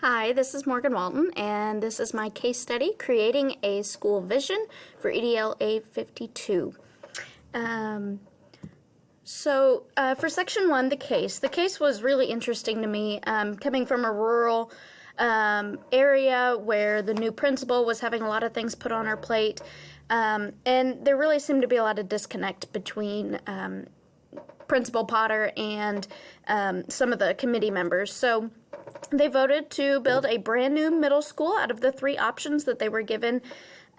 Hi, this is Morgan Walton, and this is my case study, Creating a School Vision for EDLA 52. For Section 1, the case was really interesting to me, coming from a rural area where the new principal was having a lot of things put on her plate, and there really seemed to be a lot of disconnect between Principal Potter and some of the committee members. So they voted to build a brand new middle school out of the three options that they were given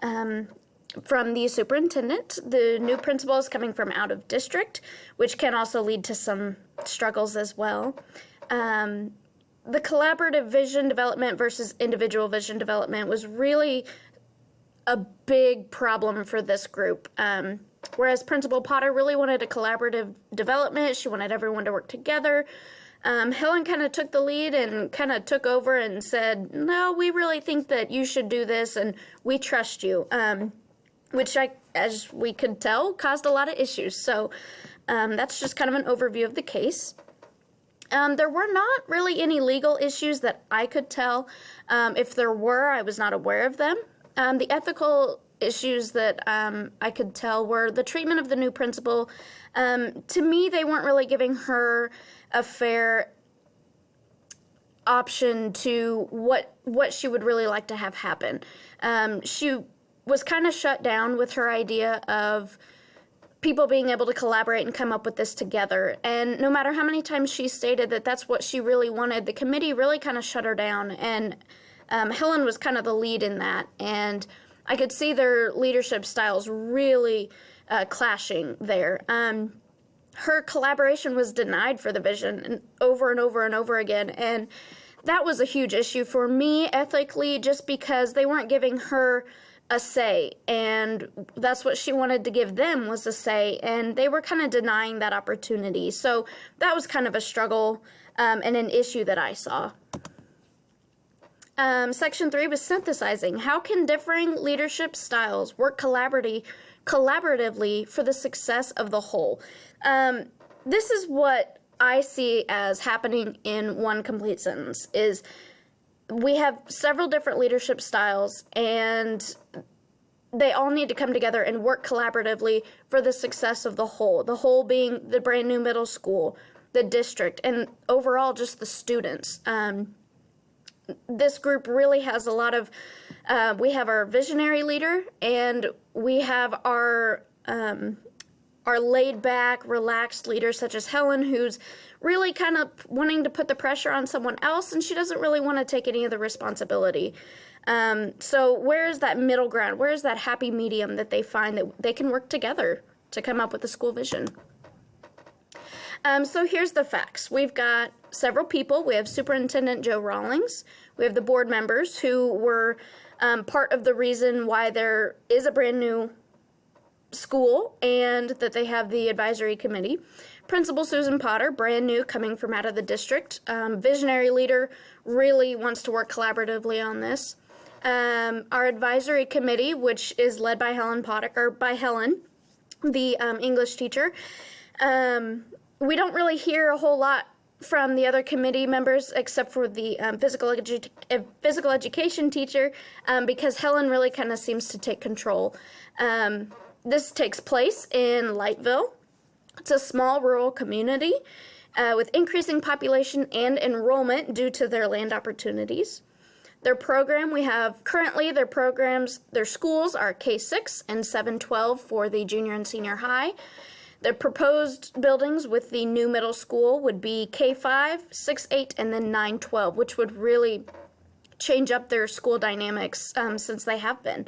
from the superintendent. The new principal is coming from out of district, which can also lead to some struggles as well. The collaborative vision development versus individual vision development was really a big problem for this group. Whereas Principal Potter really wanted a collaborative development, she wanted everyone to work together. Helen kind of took the lead and kind of took over and said, no, we really think that you should do this and we trust you, which, as we could tell, caused a lot of issues. So that's just kind of an overview of the case. There were not really any legal issues that I could tell. If there were, I was not aware of them. The ethical issues that I could tell were the treatment of the new principal. To me, they weren't really giving her a fair option to what she would really like to have happen. She was kind of shut down with her idea of people being able to collaborate and come up with this together. And no matter how many times she stated that that's what she really wanted, the committee really kind of shut her down. And Helen was kind of the lead in that. And I could see their leadership styles really clashing there. Her collaboration was denied for the vision and over and over again. And that was a huge issue for me ethically, just because they weren't giving her a say. And that's what she wanted to give them, was a say. And they were kind of denying that opportunity. So that was kind of a struggle and an issue that I saw. Section 3 was synthesizing. How can differing leadership styles work collaboratively for the success of the whole? This is what I see as happening in one complete sentence, is we have several different leadership styles, and they all need to come together and work collaboratively for the success of the whole being the brand new middle school, the district, and overall just the students. This group really has a lot of, we have our visionary leader, and we have our laid-back, relaxed leader, such as Helen, who's really kind of wanting to put the pressure on someone else, and she doesn't really want to take any of the responsibility. So where is that middle ground? Where is that happy medium that they find that they can work together to come up with a school vision? So here's the facts. We've got several people. We have Superintendent Joe Rawlings. We have the board members who were part of the reason why there is a brand new school and that they have the advisory committee. Principal Susan Potter, brand new, coming from out of the district. Visionary leader, really wants to work collaboratively on this. Our advisory committee, which is led by Helen Potter, or by Helen, the English teacher. We don't really hear a whole lot from the other committee members except for the physical education teacher, because Helen really kind of seems to take control. This takes place in Lightville. It's a small rural community with increasing population and enrollment due to their land opportunities. Their program, we have currently their programs, their schools are K-6 and 7-12 for the junior and senior high. The proposed buildings with the new middle school would be K-5, 6-8, and then 9-12, which would really change up their school dynamics since they have been.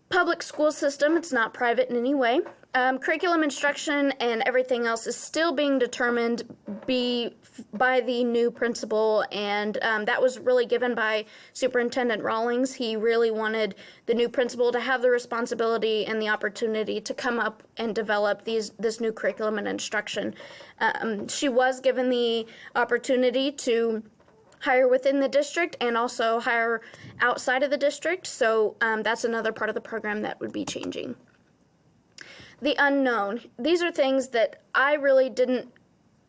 Public school system, it's not private in any way. Curriculum instruction and everything else is still being determined by the new principal, and that was really given by Superintendent Rawlings. He really wanted the new principal to have the responsibility and the opportunity to come up and develop this new curriculum and instruction. She was given the opportunity to hire within the district and also hire outside of the district, so that's another part of the program that would be changing. The unknown. These are things that I really didn't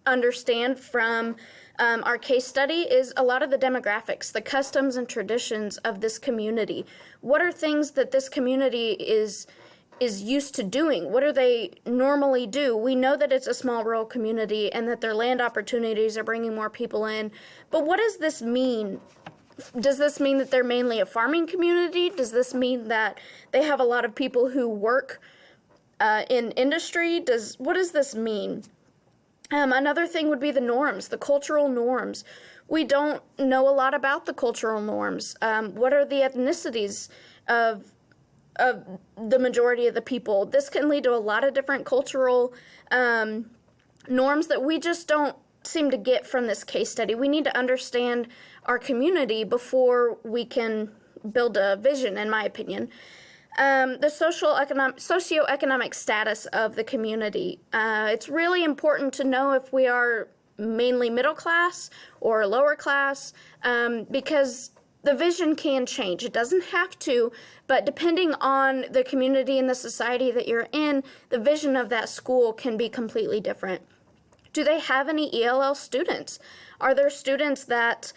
understand from Our case study is a lot of the demographics, the customs and traditions of this community. What are things that this community is used to doing? What do they normally do? We know that it's a small rural community and that their land opportunities are bringing more people in. But what does this mean? Does this mean that they're mainly a farming community? Does this mean that they have a lot of people who work in industry? What does this mean? Another thing would be the norms, the cultural norms. We don't know a lot about the cultural norms. What are the ethnicities of the majority of the people? This can lead to a lot of different cultural norms that we just don't seem to get from this case study. We need to understand our community before we can build a vision, in my opinion. The socioeconomic status of the community. It's really important to know if we are mainly middle class or lower class, because the vision can change. It doesn't have to, but depending on the community and the society that you're in, the vision of that school can be completely different. Do they have any ELL students? Are there students that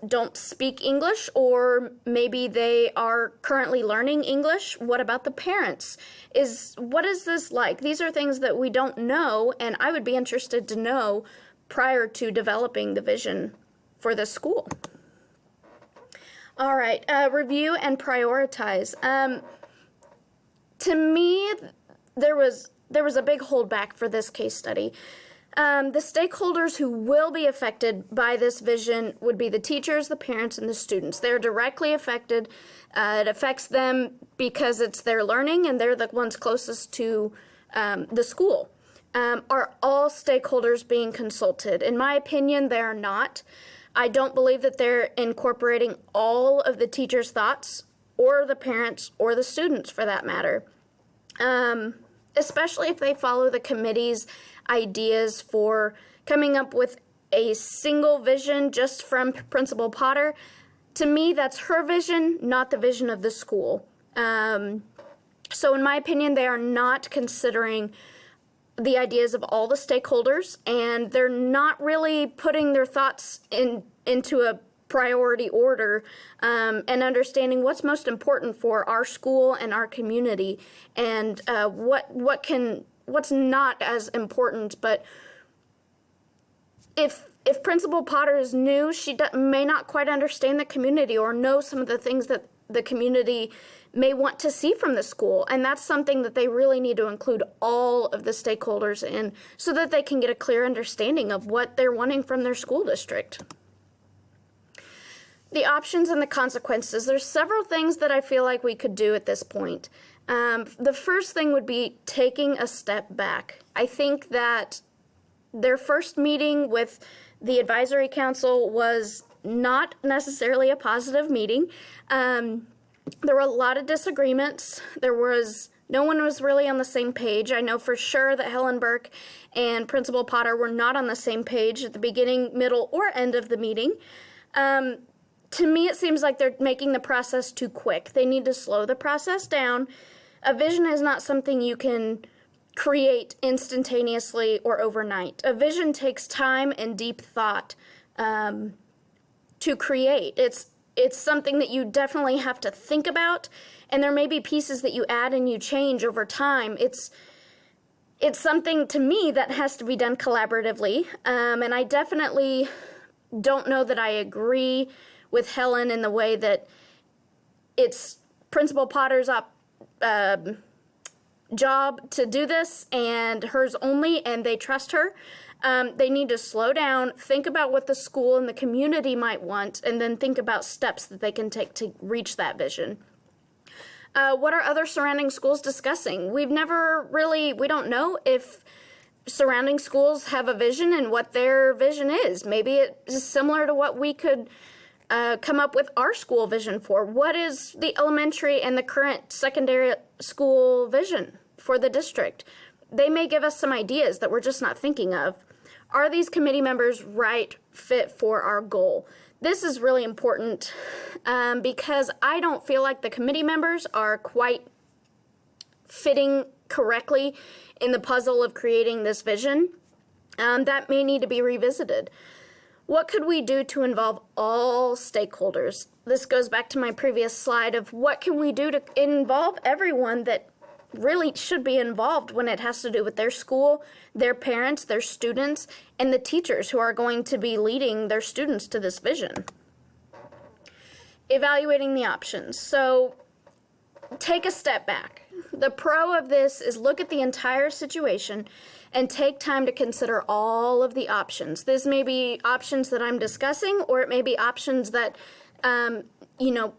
don't speak English, or maybe they are currently learning English? What about the parents? What is this like? These are things that we don't know, and I would be interested to know prior to developing the vision for the school. All right, review and prioritize. To me, there was a big holdback for this case study. The stakeholders who will be affected by this vision would be the teachers, the parents, and the students. They're directly affected. It affects them because it's their learning, and they're the ones closest to the school. Are all stakeholders being consulted? In my opinion, they are not. I don't believe that they're incorporating all of the teachers' thoughts, or the parents, or the students, for that matter. Especially if they follow the committee's ideas for coming up with a single vision just from Principal Potter. To me, that's her vision, not the vision of the school. So in my opinion, they are not considering the ideas of all the stakeholders, and they're not really putting their thoughts into a priority order, and understanding what's most important for our school and our community, and what's not as important. But if Principal Potter is new, she may not quite understand the community or know some of the things that the community may want to see from the school, and that's something that they really need to include all of the stakeholders in, so that they can get a clear understanding of what they're wanting from their school district. The options and the consequences. There's several things that I feel like we could do at this point. The first thing would be taking a step back. I think that their first meeting with the advisory council was not necessarily a positive meeting. There were a lot of disagreements. No one was really on the same page. I know for sure that Helen Burke and Principal Potter were not on the same page at the beginning, middle, or end of the meeting. To me, it seems like they're making the process too quick. They need to slow the process down. A vision is not something you can create instantaneously or overnight. A vision takes time and deep thought to create. It's something that you definitely have to think about, and there may be pieces that you add and you change over time. It's something, to me, that has to be done collaboratively, and I definitely don't know that I agree with Helen in the way that it's Principal Potter's job to do this and hers only, and they trust her. They need to slow down, think about what the school and the community might want, and then think about steps that they can take to reach that vision. What are other surrounding schools discussing? We don't know if surrounding schools have a vision and what their vision is. Maybe it's similar to what we could come up with our school vision for. What is the elementary and the current secondary school vision for the district? They may give us some ideas that we're just not thinking of. Are these committee members right fit for our goal? This is really important because I don't feel like the committee members are quite fitting correctly in the puzzle of creating this vision. That may need to be revisited. What could we do to involve all stakeholders? This goes back to my previous slide of what can we do to involve everyone that really should be involved when it has to do with their school, their parents, their students, and the teachers who are going to be leading their students to this vision. Evaluating the options. So take a step back. The pro of this is look at the entire situation and take time to consider all of the options. This may be options that I'm discussing, or it may be options that,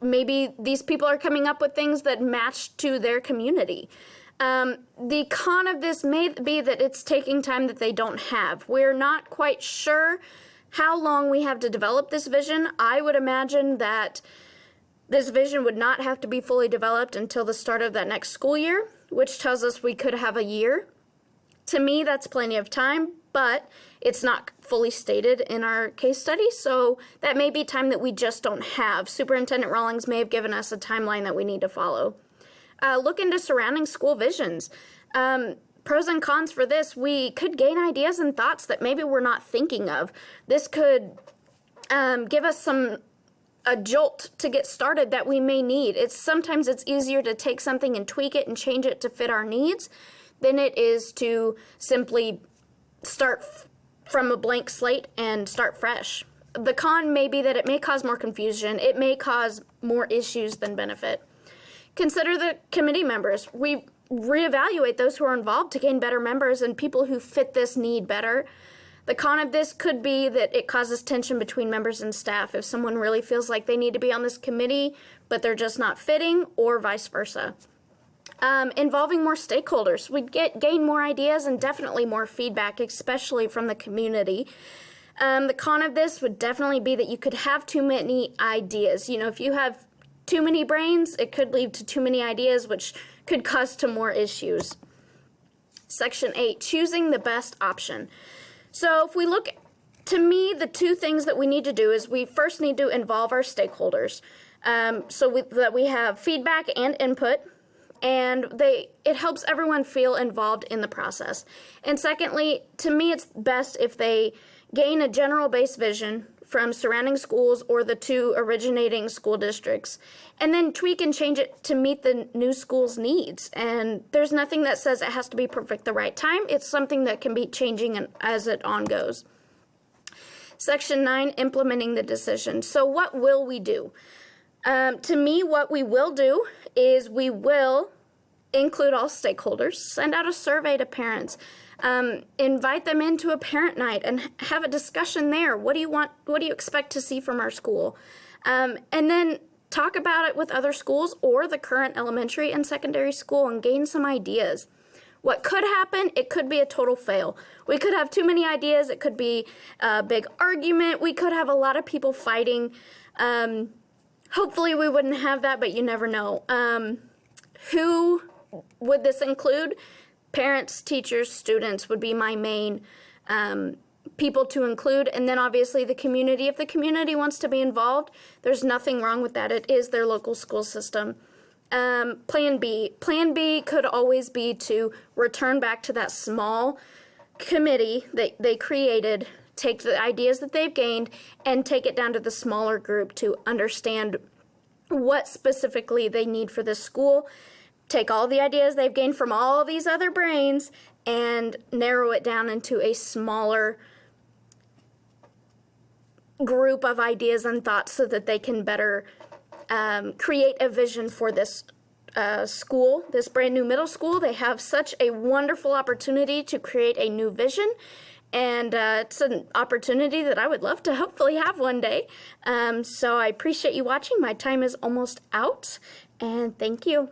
maybe these people are coming up with things that match to their community. The con of this may be that it's taking time that they don't have. We're not quite sure how long we have to develop this vision. I would imagine that this vision would not have to be fully developed until the start of that next school year, which tells us we could have a year. To me, that's plenty of time, but it's not fully stated in our case study, so that may be time that we just don't have. Superintendent Rawlings may have given us a timeline that we need to follow. Look into surrounding school visions. Pros and cons for this, we could gain ideas and thoughts that maybe we're not thinking of. This could give us a jolt to get started that we may need. Sometimes it's easier to take something and tweak it and change it to fit our needs than it is to simply start from a blank slate and start fresh. The con may be that it may cause more confusion. It may cause more issues than benefit. Consider the committee members. We reevaluate those who are involved to gain better members and people who fit this need better. The con of this could be that it causes tension between members and staff if someone really feels like they need to be on this committee, but they're just not fitting, or vice versa. Involving more stakeholders. We'd gain more ideas and definitely more feedback, especially from the community. The con of this would definitely be that you could have too many ideas. If you have too many brains, it could lead to too many ideas, which could cause to more issues. Section 8, choosing the best option. So if we look, to me, the two things that we need to do is we first need to involve our stakeholders that we have feedback and input, and it helps everyone feel involved in the process. And secondly, to me, it's best if they gain a general base vision from surrounding schools or the two originating school districts, and then tweak and change it to meet the new school's needs. And there's nothing that says it has to be perfect the right time. It's something that can be changing as it on goes. Section 9, implementing the decision. So what will we do? To me, what we will do is we will include all stakeholders, send out a survey to parents, invite them into a parent night and have a discussion there. What do you want? What do you expect to see from our school? And then talk about it with other schools or the current elementary and secondary school and gain some ideas. What could happen? It could be a total fail. We could have too many ideas. It could be a big argument. We could have a lot of people fighting. Hopefully we wouldn't have that, but you never know. Who would this include? Parents, teachers, students would be my main people to include. And then obviously the community. If the community wants to be involved, there's nothing wrong with that. It is their local school system. Plan B. Plan B could always be to return back to that small committee that they created, take the ideas that they've gained, and take it down to the smaller group to understand what specifically they need for this school. Take all the ideas they've gained from all these other brains and narrow it down into a smaller group of ideas and thoughts so that they can better create a vision for this school, this brand new middle school. They have such a wonderful opportunity to create a new vision, and it's an opportunity that I would love to hopefully have one day. So I appreciate you watching. My time is almost out, and thank you.